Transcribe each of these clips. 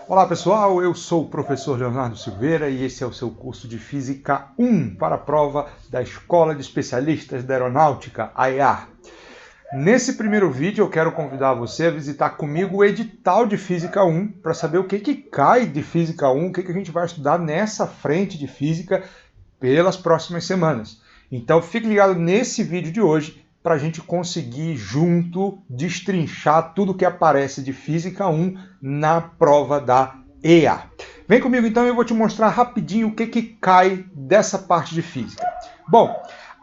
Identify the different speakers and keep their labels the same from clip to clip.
Speaker 1: Olá pessoal, eu sou o professor Leonardo Silveira e esse é o seu curso de Física 1 para a prova da Escola de Especialistas da Aeronáutica, AEAR. Nesse primeiro vídeo eu quero convidar você a visitar comigo o edital de Física 1 para saber o que cai de Física 1, o que a gente vai estudar nessa frente de Física pelas próximas semanas. Então fique ligado nesse vídeo de hoje para a gente conseguir junto destrinchar tudo que aparece de Física 1 na prova da EA. Vem comigo então e eu vou te mostrar rapidinho o que cai dessa parte de Física. Bom,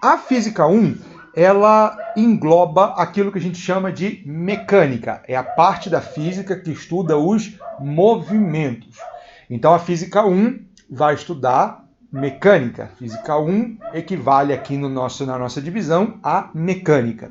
Speaker 1: a Física 1 ela engloba aquilo que a gente chama de mecânica. É a parte da física que estuda os movimentos. Então a Física 1 vai estudar mecânica. Física 1 equivale aqui na nossa divisão a mecânica.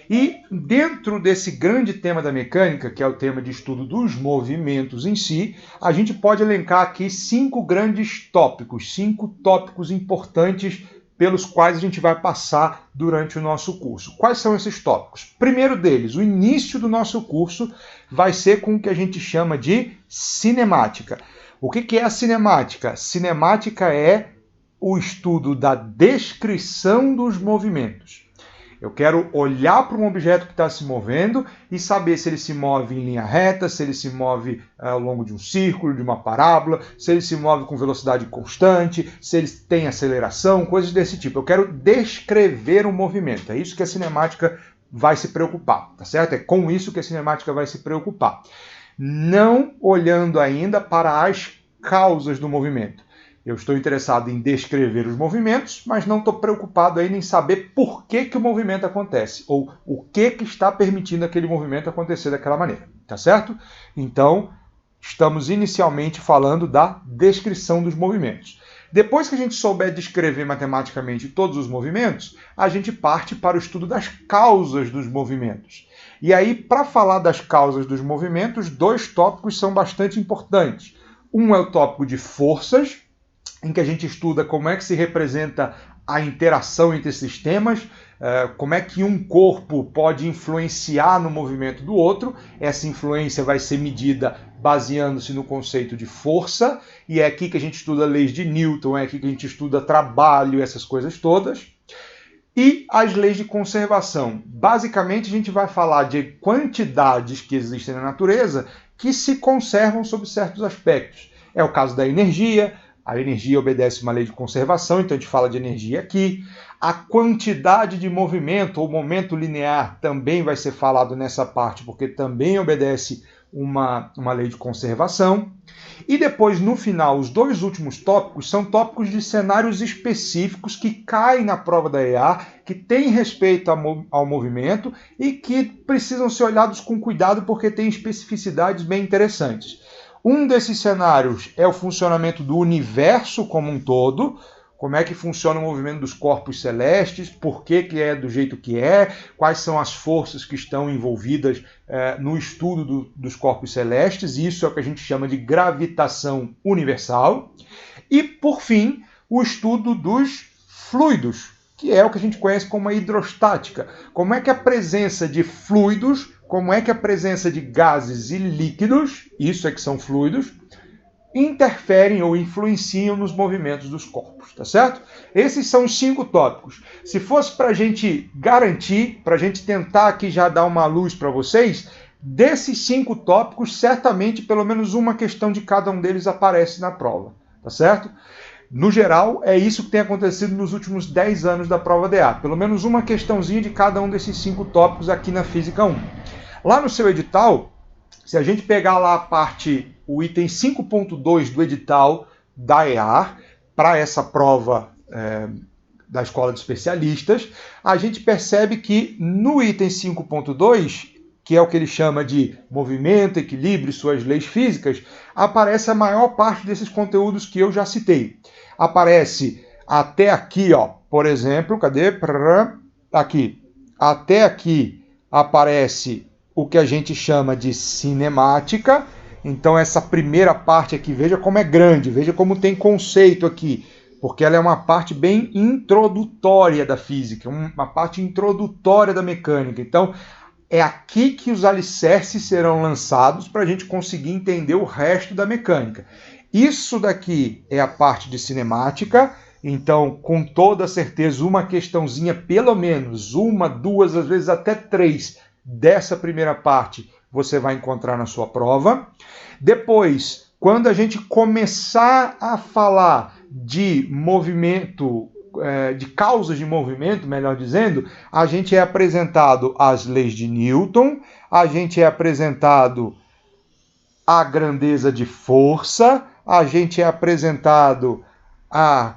Speaker 1: E dentro desse grande tema da mecânica, que é o tema de estudo dos movimentos em si, a gente pode elencar aqui 5 grandes tópicos, 5 tópicos importantes pelos quais a gente vai passar durante o nosso curso. Quais são esses tópicos? Primeiro deles, o início do nosso curso vai ser com o que a gente chama de cinemática. O que é a cinemática? Cinemática é o estudo da descrição dos movimentos. Eu quero olhar para um objeto que está se movendo e saber se ele se move em linha reta, se ele se move ao longo de um círculo, de uma parábola, se ele se move com velocidade constante, se ele tem aceleração, coisas desse tipo. Eu quero descrever um movimento. É isso que a cinemática vai se preocupar, tá certo? É com isso que a cinemática vai se preocupar. Não olhando ainda para as causas do movimento. Eu estou interessado em descrever os movimentos, mas não estou preocupado ainda em saber por que o movimento acontece, ou o que está permitindo aquele movimento acontecer daquela maneira, tá certo? Então, estamos inicialmente falando da descrição dos movimentos. Depois que a gente souber descrever matematicamente todos os movimentos, a gente parte para o estudo das causas dos movimentos. E aí, para falar das causas dos movimentos, 2 tópicos são bastante importantes. Um é o tópico de forças, em que a gente estuda como é que se representa a interação entre sistemas, como é que um corpo pode influenciar no movimento do outro. Essa influência vai ser medida baseando-se no conceito de força, e é aqui que a gente estuda leis de Newton, é aqui que a gente estuda trabalho, essas coisas todas. E as leis de conservação. Basicamente, a gente vai falar de quantidades que existem na natureza que se conservam sob certos aspectos. É o caso da energia. A energia obedece uma lei de conservação, então a gente fala de energia aqui. A quantidade de movimento, ou momento linear, também vai ser falado nessa parte, porque também obedece uma lei de conservação. E depois, no final, os 2 últimos tópicos são tópicos de cenários específicos que caem na prova da EA, que têm respeito ao movimento e que precisam ser olhados com cuidado porque têm especificidades bem interessantes. Um desses cenários é o funcionamento do universo como um todo, como é que funciona o movimento dos corpos celestes, por que é do jeito que é, quais são as forças que estão envolvidas no estudo dos corpos celestes, isso é o que a gente chama de gravitação universal. E, por fim, o estudo dos fluidos, que é o que a gente conhece como a hidrostática. Como é que a presença de fluidos, como é que a presença de gases e líquidos, isso é que são fluidos, interferem ou influenciam nos movimentos dos corpos, tá certo? Esses são os 5 tópicos. Se fosse para a gente garantir, para a gente tentar aqui já dar uma luz para vocês, desses 5 tópicos, certamente pelo menos uma questão de cada um deles aparece na prova, tá certo? No geral, é isso que tem acontecido nos últimos 10 anos da prova da EA. Pelo menos uma questãozinha de cada um desses 5 tópicos aqui na Física 1. Lá no seu edital, se a gente pegar lá o item 5.2 do edital da EAR, para essa prova da Escola de Especialistas, a gente percebe que no item 5.2, que é o que ele chama de movimento, equilíbrio e suas leis físicas, aparece a maior parte desses conteúdos que eu já citei. Aparece até aqui, ó, por exemplo, cadê? Aqui. Até aqui aparece o que a gente chama de cinemática. Então essa primeira parte aqui, veja como é grande, veja como tem conceito aqui, porque ela é uma parte bem introdutória da física, uma parte introdutória da mecânica. Então, é aqui que os alicerces serão lançados para a gente conseguir entender o resto da mecânica. Isso daqui é a parte de cinemática, então, com toda certeza, uma questãozinha, pelo menos uma, duas, às vezes até três, dessa primeira parte você vai encontrar na sua prova. Depois, quando a gente começar a falar de movimento, de causas de movimento, melhor dizendo, a gente é apresentado às leis de Newton, a gente é apresentado à grandeza de força, a gente é apresentado a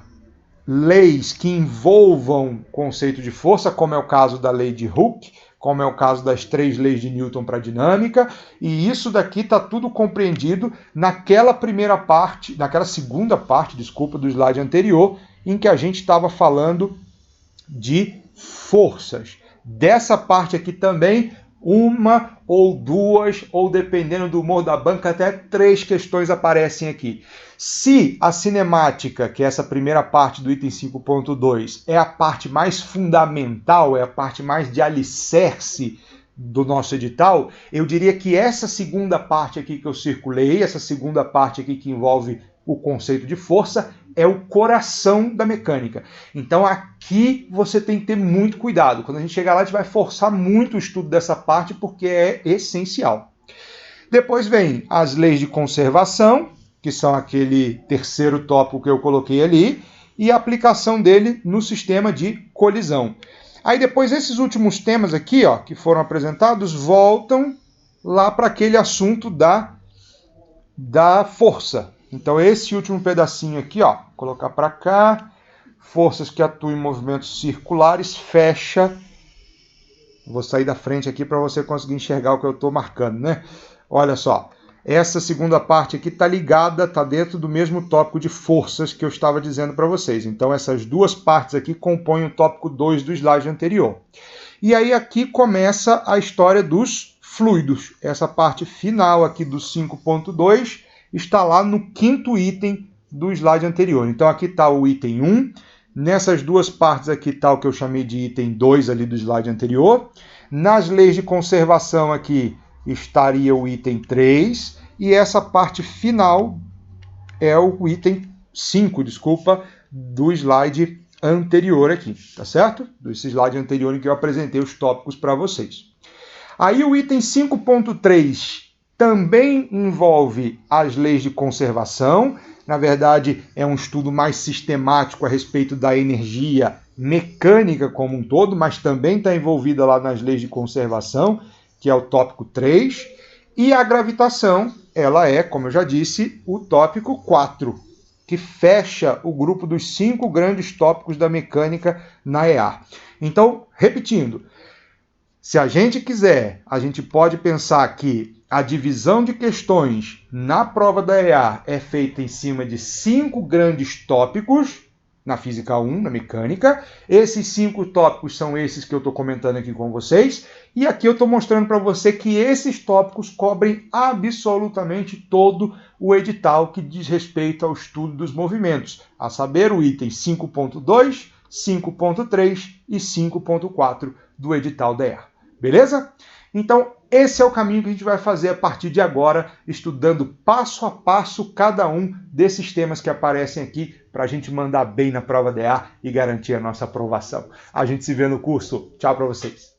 Speaker 1: leis que envolvam conceito de força, como é o caso da lei de Hooke, como é o caso das 3 leis de Newton para a dinâmica, e isso daqui está tudo compreendido naquela segunda parte, do slide anterior, em que a gente estava falando de forças. Dessa parte aqui também, uma ou duas, ou dependendo do humor da banca, até 3 questões aparecem aqui. Se a cinemática, que é essa primeira parte do item 5.2, é a parte mais fundamental, é a parte mais de alicerce do nosso edital, eu diria que essa segunda parte aqui que eu circulei, essa segunda parte aqui que envolve o conceito de força, é o coração da mecânica. Então aqui você tem que ter muito cuidado. Quando a gente chegar lá, a gente vai forçar muito o estudo dessa parte, porque é essencial. Depois vem as leis de conservação, que são aquele terceiro tópico que eu coloquei ali, e a aplicação dele no sistema de colisão. Aí depois esses últimos temas aqui, ó, que foram apresentados, voltam lá para aquele assunto da força. Então esse último pedacinho aqui, ó, colocar para cá, forças que atuam em movimentos circulares, fecha. Vou sair da frente aqui para você conseguir enxergar o que eu estou marcando, né? Olha só, essa segunda parte aqui está ligada, está dentro do mesmo tópico de forças que eu estava dizendo para vocês. Então essas duas partes aqui compõem o tópico 2 do slide anterior. E aí aqui começa a história dos fluidos. Essa parte final aqui do 5.2 está lá no 5º item do slide anterior. Então aqui está o item 1, nessas duas partes aqui está o que eu chamei de item 2 ali do slide anterior. Nas leis de conservação aqui estaria o item 3, e essa parte final é o item 5, do slide anterior aqui, tá certo? Desse slide anterior em que eu apresentei os tópicos para vocês. Aí o item 5.3 também envolve as leis de conservação. Na verdade, é um estudo mais sistemático a respeito da energia mecânica como um todo, mas também está envolvida lá nas leis de conservação, que é o tópico 3. E a gravitação, ela é, como eu já disse, o tópico 4, que fecha o grupo dos 5 grandes tópicos da mecânica na EA. Então, repetindo, se a gente quiser, a gente pode pensar que a divisão de questões na prova da EA é feita em cima de 5 grandes tópicos, na Física 1, na mecânica. Esses 5 tópicos são esses que eu estou comentando aqui com vocês. E aqui eu estou mostrando para você que esses tópicos cobrem absolutamente todo o edital que diz respeito ao estudo dos movimentos, a saber, o item 5.2, 5.3 e 5.4 do edital da EA. Beleza? Então, esse é o caminho que a gente vai fazer a partir de agora, estudando passo a passo cada um desses temas que aparecem aqui, para a gente mandar bem na prova da EA e garantir a nossa aprovação. A gente se vê no curso. Tchau para vocês.